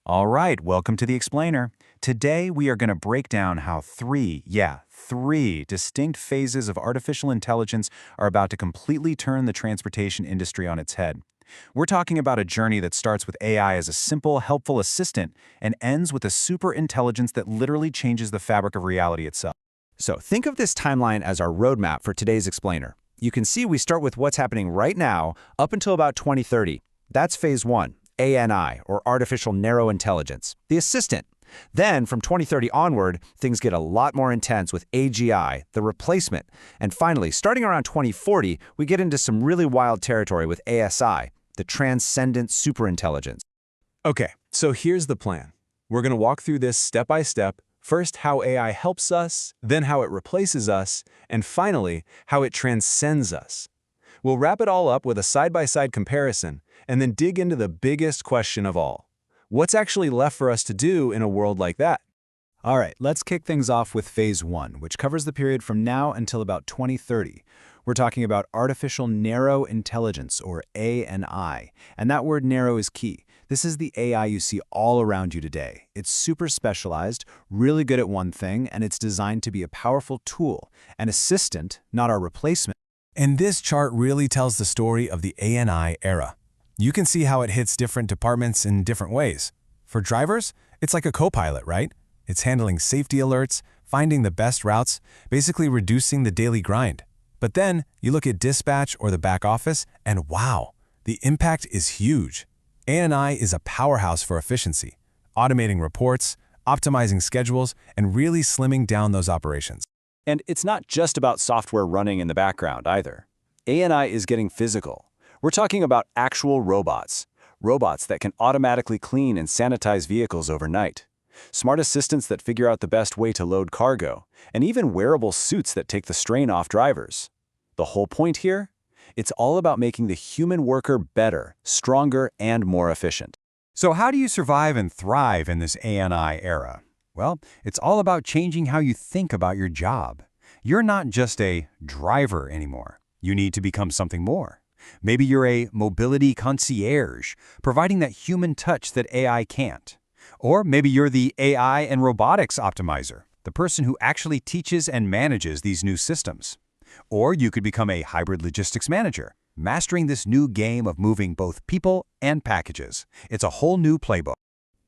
All right, welcome to the Explainer. Today we are going to break down how three distinct phases of artificial intelligence are about to completely turn the transportation industry on its head. We're talking about a journey that starts with AI as a simple, helpful assistant and ends with a super intelligence that literally changes the fabric of reality itself. So think of this timeline as our roadmap for today's Explainer. You can see we start with what's happening right now up until about 2030. That's phase one, ANI, or Artificial Narrow Intelligence, the assistant. Then, from 2030 onward, things get a lot more intense with AGI, the replacement. And finally, starting around 2040, we get into some really wild territory with ASI, the transcendent superintelligence. Okay, so here's the plan. We're going to walk through this step by step. First, how AI helps us, then how it replaces us, and finally, how it transcends us. We'll wrap it all up with a side-by-side comparison, and then dig into the biggest question of all. What's actually left for us to do in a world like that? All right, let's kick things off with phase one, which covers the period from now until about 2030. We're talking about artificial narrow intelligence, or ANI, and that word narrow is key. This is the AI you see all around you today. It's super specialized, really good at one thing, and it's designed to be a powerful tool, an assistant, not our replacement. And this chart really tells the story of the ANI era. You can see how it hits different departments in different ways. For drivers, it's like a co-pilot, right? It's handling safety alerts, finding the best routes, basically reducing the daily grind. But then you look at dispatch or the back office, and wow, the impact is huge. ANI is a powerhouse for efficiency, automating reports, optimizing schedules, and really slimming down those operations. And it's not just about software running in the background either. ANI is getting physical. We're talking about actual robots that can automatically clean and sanitize vehicles overnight, smart assistants that figure out the best way to load cargo, and even wearable suits that take the strain off drivers. The whole point here? It's all about making the human worker better, stronger, and more efficient. So how do you survive and thrive in this ANI era? Well, it's all about changing how you think about your job. You're not just a driver anymore. You need to become something more. Maybe you're a mobility concierge, providing that human touch that AI can't. Or maybe you're the AI and robotics optimizer, the person who actually teaches and manages these new systems. Or you could become a hybrid logistics manager, mastering this new game of moving both people and packages. It's a whole new playbook.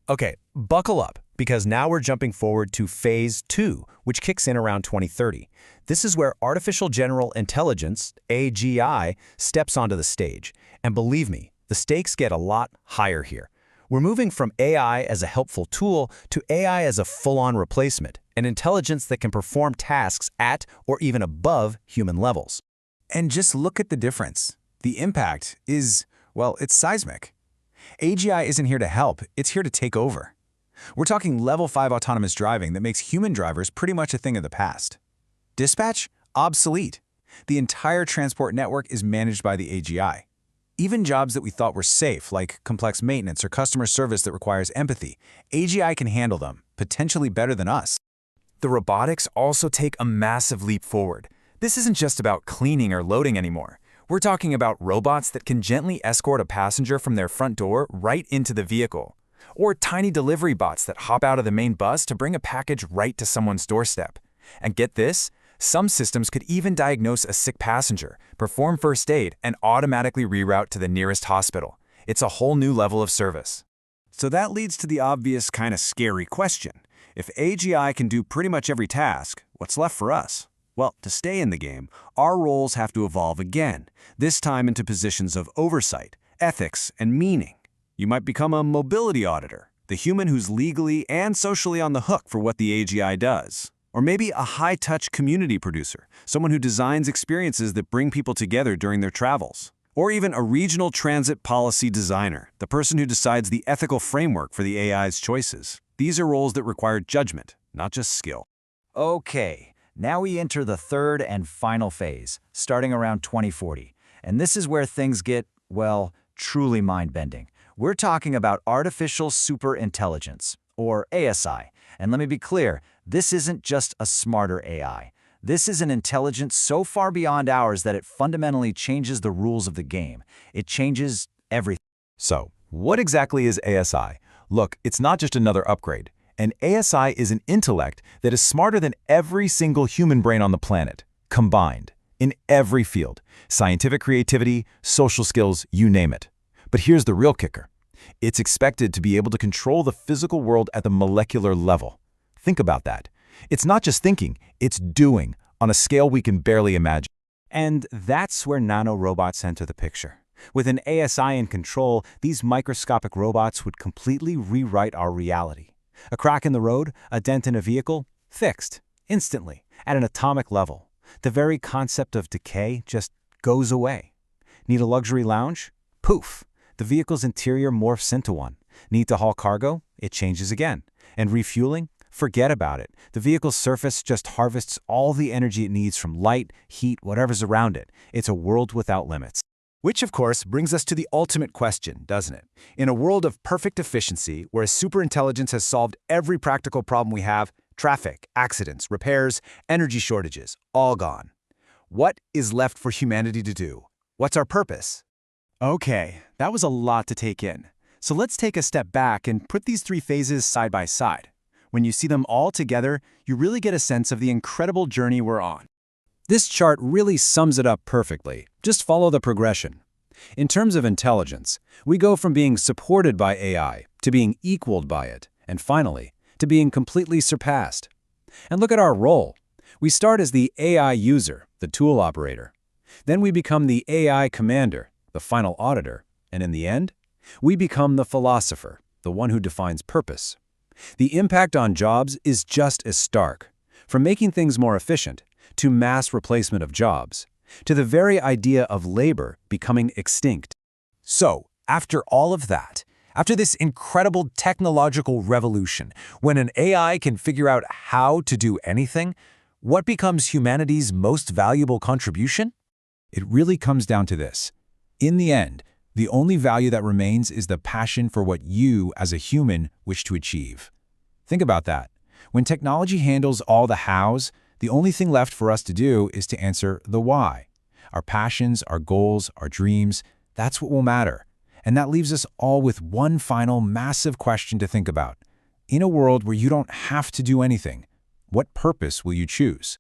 Okay, buckle up, because now we're jumping forward to phase two, which kicks in around 2030. This is where artificial general intelligence, AGI, steps onto the stage. And believe me, the stakes get a lot higher here. We're moving from AI as a helpful tool to AI as a full-on replacement, an intelligence that can perform tasks at or even above human levels. And just look at the difference. The impact is, well, it's seismic. AGI isn't here to help, it's here to take over. We're talking level 5 autonomous driving that makes human drivers pretty much a thing of the past. Dispatch? Obsolete. The entire transport network is managed by the AGI. Even jobs that we thought were safe, like complex maintenance or customer service that requires empathy, AGI can handle them, potentially better than us. The robotics also take a massive leap forward. This isn't just about cleaning or loading anymore. We're talking about robots that can gently escort a passenger from their front door right into the vehicle. Or tiny delivery bots that hop out of the main bus to bring a package right to someone's doorstep. And get this, some systems could even diagnose a sick passenger, perform first aid, and automatically reroute to the nearest hospital. It's a whole new level of service. So that leads to the obvious kind of scary question. If AGI can do pretty much every task, what's left for us? Well, to stay in the game, our roles have to evolve again, this time into positions of oversight, ethics, and meaning. You might become a mobility auditor, the human who's legally and socially on the hook for what the AGI does. Or maybe a high-touch community producer, someone who designs experiences that bring people together during their travels. Or even a regional transit policy designer, the person who decides the ethical framework for the AI's choices. These are roles that require judgment, not just skill. Okay, now we enter the third and final phase, starting around 2040. And this is where things get, well, truly mind-bending. We're talking about artificial superintelligence, or ASI. And let me be clear, this isn't just a smarter AI. This is an intelligence so far beyond ours that it fundamentally changes the rules of the game. It changes everything. So, what exactly is ASI? Look, it's not just another upgrade. An ASI is an intellect that is smarter than every single human brain on the planet, combined, in every field: scientific creativity, social skills, you name it. But here's the real kicker. It's expected to be able to control the physical world at the molecular level. Think about that. It's not just thinking, it's doing, on a scale we can barely imagine. And that's where nanorobots enter the picture. With an ASI in control, these microscopic robots would completely rewrite our reality. A crack in the road, a dent in a vehicle, fixed, instantly, at an atomic level. The very concept of decay just goes away. Need a luxury lounge? Poof! The vehicle's interior morphs into one. Need to haul cargo? It changes again. And refueling? Forget about it. The vehicle's surface just harvests all the energy it needs from light, heat, whatever's around it. It's a world without limits. Which, of course, brings us to the ultimate question, doesn't it? In a world of perfect efficiency, where superintelligence has solved every practical problem we have, traffic, accidents, repairs, energy shortages, all gone. What is left for humanity to do? What's our purpose? Okay, that was a lot to take in. So let's take a step back and put these three phases side by side. When you see them all together, you really get a sense of the incredible journey we're on. This chart really sums it up perfectly. Just follow the progression. In terms of intelligence, we go from being supported by AI to being equaled by it, and finally, to being completely surpassed. And look at our role. We start as the AI user, the tool operator. Then we become the AI commander, the final auditor, and in the end, we become the philosopher, the one who defines purpose. The impact on jobs is just as stark. From making things more efficient, to mass replacement of jobs, to the very idea of labor becoming extinct. So, after all of that, after this incredible technological revolution, when an AI can figure out how to do anything, what becomes humanity's most valuable contribution? It really comes down to this. In the end, the only value that remains is the passion for what you, as a human, wish to achieve. Think about that. When technology handles all the hows, the only thing left for us to do is to answer the why. Our passions, our goals, our dreams, that's what will matter. And that leaves us all with one final massive question to think about. In a world where you don't have to do anything, what purpose will you choose?